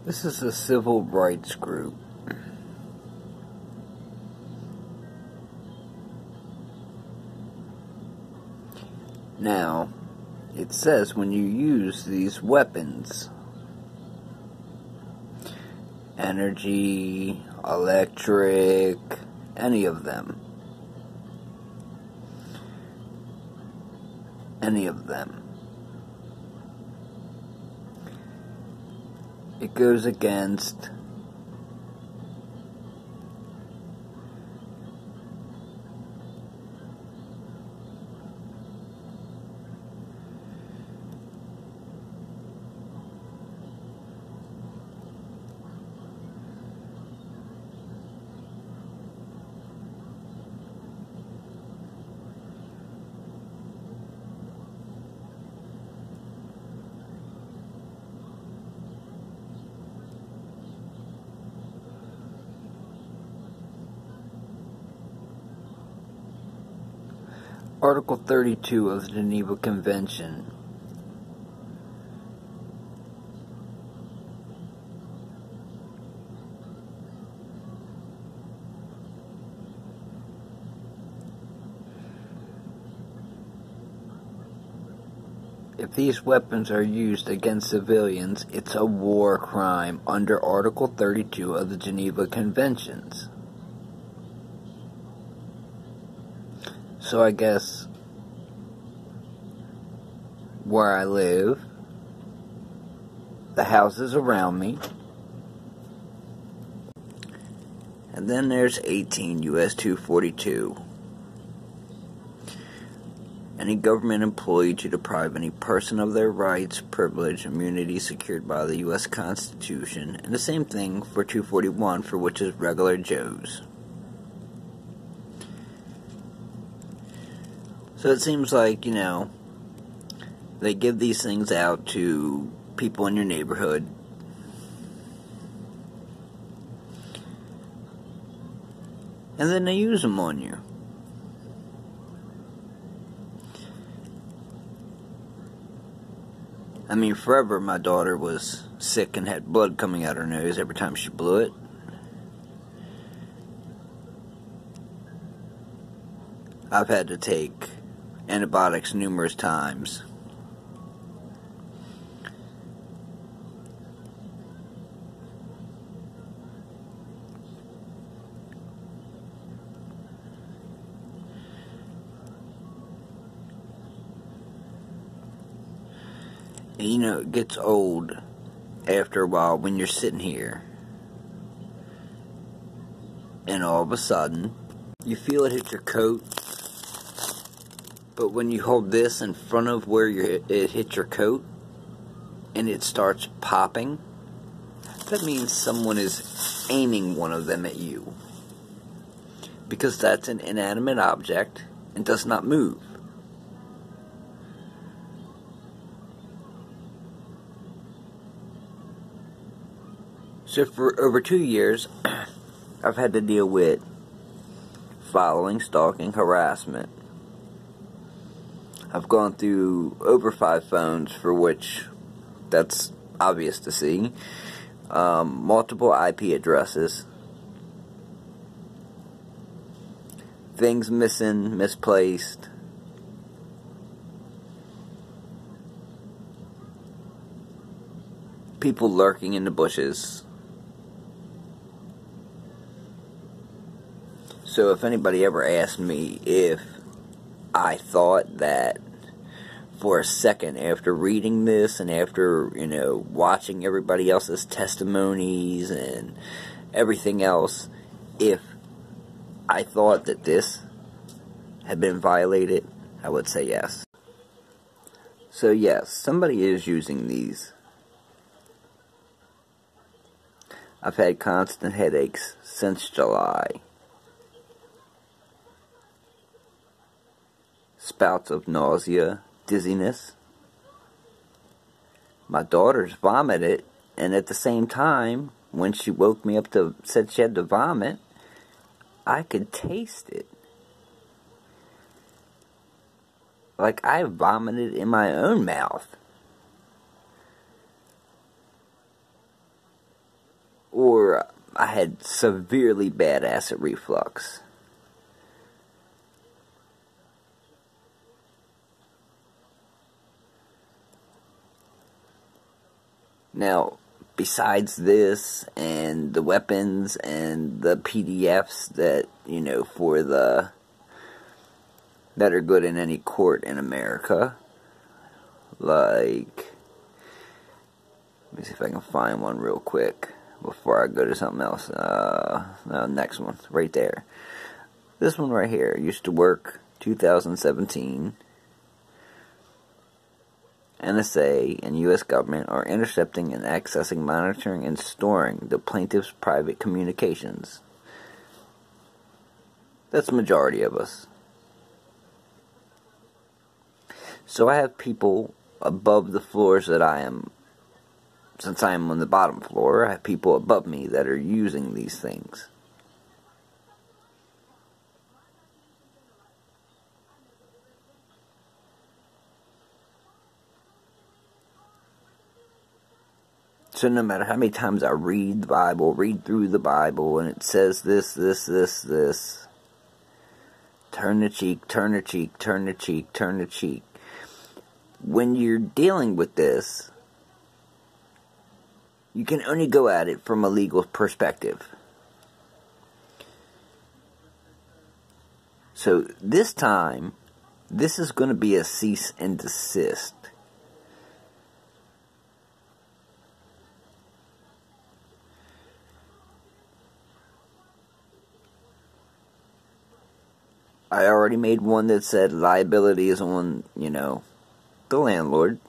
This is a civil rights group. Now, it says when you use these weapons, energy, electric, any of them, it goes against Article 32 of the Geneva Convention. If these weapons are used against civilians, it's a war crime under Article 32 of the Geneva Conventions. So I guess where I live, the houses around me, and then there's 18 U.S. 242. Any government employee to deprive any person of their rights, privilege, immunity secured by the U.S. Constitution, and the same thing for 241, for which is regular Joes. So it seems like, they give these things out to people in your neighborhood. And then they use them on you. I mean, forever my daughter was sick and had blood coming out her nose every time she blew it. I've had to take antibiotics numerous times. And, it gets old after a while when you're sitting here and all of a sudden you feel it hit your coat. But when you hold this in front of where it hit your coat and it starts popping, that means someone is aiming one of them at you. Because that's an inanimate object and does not move. So for over 2 years, I've had to deal with following, stalking, harassment. I've gone through over 5 phones, for which that's obvious to see. Multiple IP addresses. Things missing, misplaced. People lurking in the bushes. So if anybody ever asked me if I thought that for a second after reading this and after, watching everybody else's testimonies and everything else, if I thought that this had been violated, I would say yes. So yes, somebody is using these. I've had constant headaches since July. Spouts of nausea, dizziness. My daughter's vomited, and at the same time, when she woke me up said she had to vomit, I could taste it. Like I vomited in my own mouth. I had severely bad acid reflux. Now, besides this and the weapons and the PDFs that, for that are good in any court in America, like, let me see if I can find one real quick before I go to something else. No, next one, right there. This one right here, used to work 2017. NSA and U.S. government are intercepting and accessing, monitoring, and storing the plaintiff's private communications. That's the majority of us. So I have people above the floors that I am. Since I am on the bottom floor, I have people above me that are using these things. So no matter how many times I read the Bible, read through the Bible, and it says this, turn the cheek, turn the cheek, turn the cheek, turn the cheek. When you're dealing with this, you can only go at it from a legal perspective. So this time, this is going to be a cease and desist. I already made one that said liability is on, the landlord,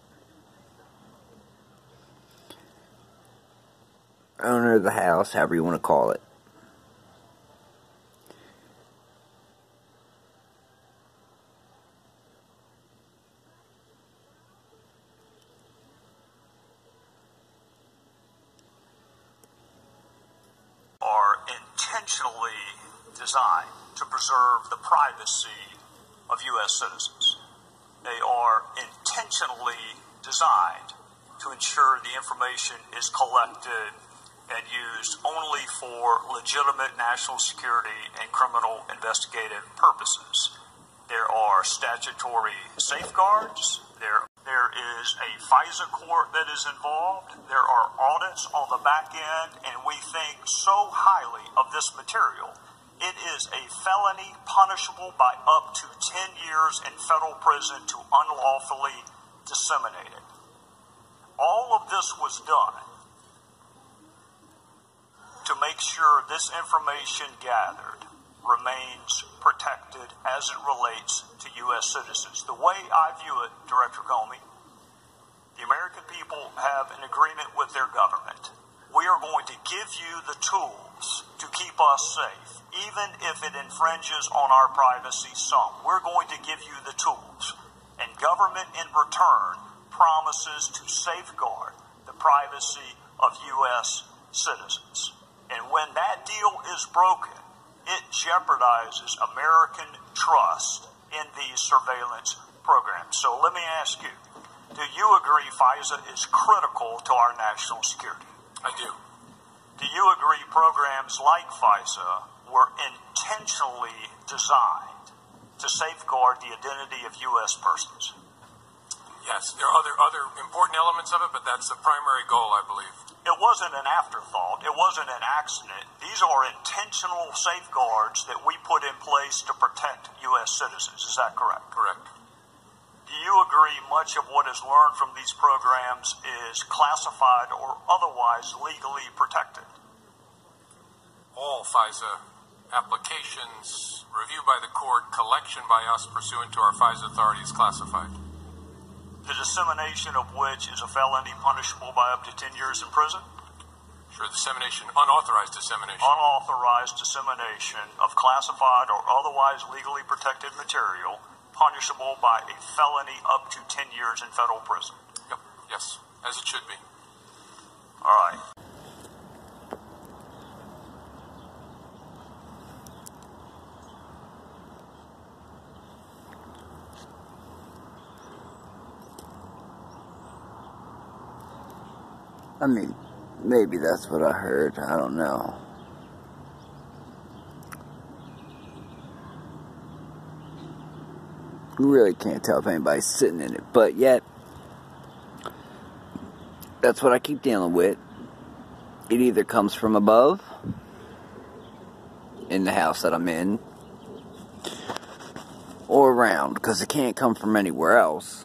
owner of the house, however you want to call it. Are intentionally designed to preserve the privacy of U.S. citizens. They are intentionally designed to ensure the information is collected and used only for legitimate national security and criminal investigative purposes. There are statutory safeguards. There is a FISA court that is involved. There are audits on the back end, and we think so highly of this material. It is a felony punishable by up to 10 years in federal prison to unlawfully disseminate it. All of this was done to make sure this information gathered remains protected as it relates to U.S. citizens. The way I view it, Director Comey, the American people have an agreement with their government. We are going to give you the tools to keep us safe, even if it infringes on our privacy some. We're going to give you the tools. And government, in return, promises to safeguard the privacy of U.S. citizens. And when that deal is broken, it jeopardizes American trust in these surveillance programs. So let me ask you, do you agree FISA is critical to our national security? I do. Do you agree programs like FISA were intentionally designed to safeguard the identity of U.S. persons? Yes, there are other important elements of it, but that's the primary goal, I believe. It wasn't an afterthought. It wasn't an accident. These are intentional safeguards that we put in place to protect U.S. citizens. Is that correct? Correct. Do you agree much of what is learned from these programs is classified or otherwise legally protected? All FISA applications, review by the court, collection by us pursuant to our FISA authority is classified. The dissemination of which is a felony punishable by up to 10 years in prison? Sure, dissemination, unauthorized dissemination. Unauthorized dissemination of classified or otherwise legally protected material punishable by a felony up to 10 years in federal prison. Yep, yes, as it should be. All right. I mean, maybe that's what I heard. I don't know. You really can't tell if anybody's sitting in it. But yet, that's what I keep dealing with. It either comes from above, in the house that I'm in, or around, because it can't come from anywhere else.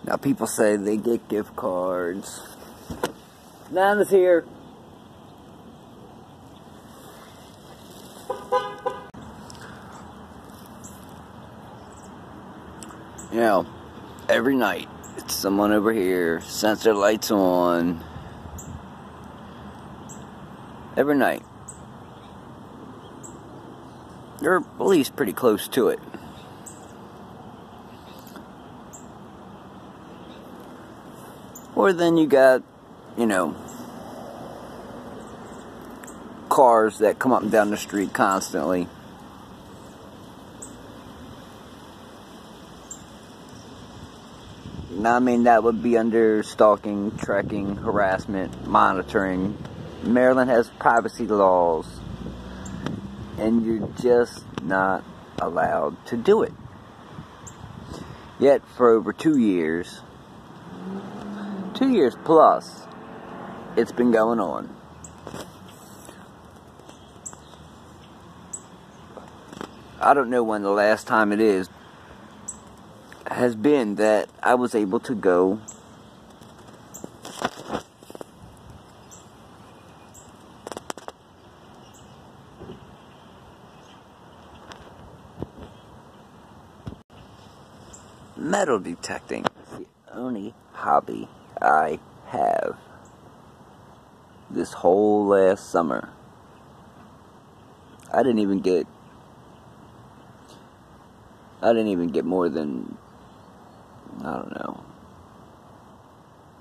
Now people say they get gift cards. Nana's here. You know, every night, it's someone over here, sensor lights on. Every night. They're at least pretty close to it. Or then you got, you know, cars that come up and down the street constantly. Now, I mean, that would be under stalking, tracking, harassment, monitoring. Maryland has privacy laws, and you're just not allowed to do it. Yet, for over 2 years, 2 years plus, it's been going on. I don't know when the last time it has been that I was able to go metal detecting. It's the only hobby I have this whole last summer. I didn't even get more than, I don't know,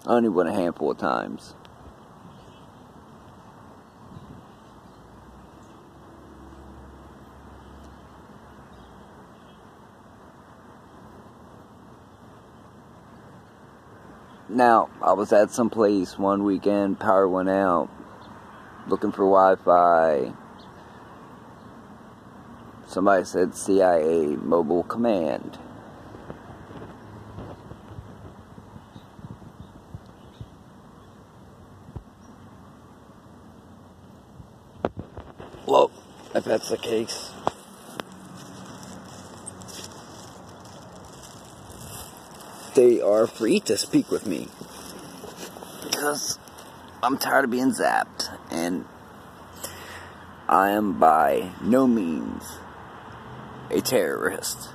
I only went a handful of times. Now, I was at some place one weekend, power went out, looking for Wi-Fi. Somebody said CIA mobile command. Well, if that's the case, they are free to speak with me. Because I'm tired of being zapped. And I am by no means a terrorist.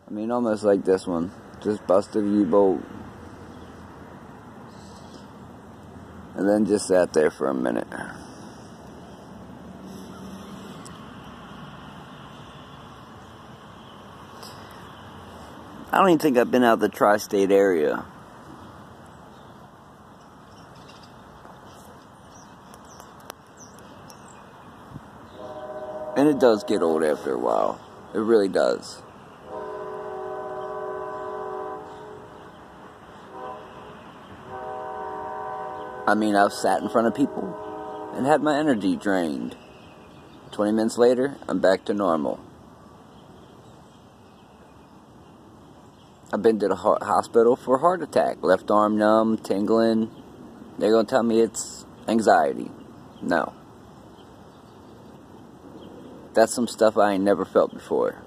I mean, almost like this one. Just busted a U-bolt. And then just sat there for a minute. I don't even think I've been out of the tri-state area. And it does get old after a while. It really does. I mean, I've sat in front of people and had my energy drained. 20 minutes later, I'm back to normal. I've been to the hospital for a heart attack. Left arm numb, tingling. They're going to tell me it's anxiety. No. That's some stuff I ain't never felt before.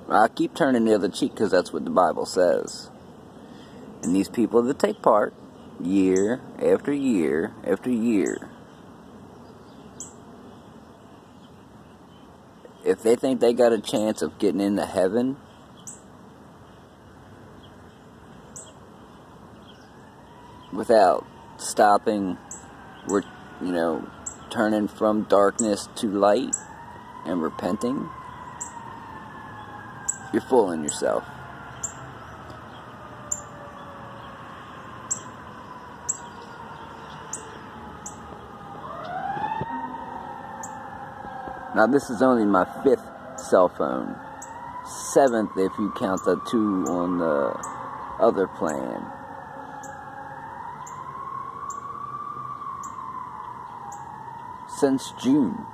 I keep turning the other cheek because that's what the Bible says. And these people that take part, year after year after year, if they think they got a chance of getting into heaven, without stopping, we're, turning from darkness to light and repenting, you're fooling yourself. Now this is only my 5th cell phone. 7th if you count the 2 on the other plan. Since June.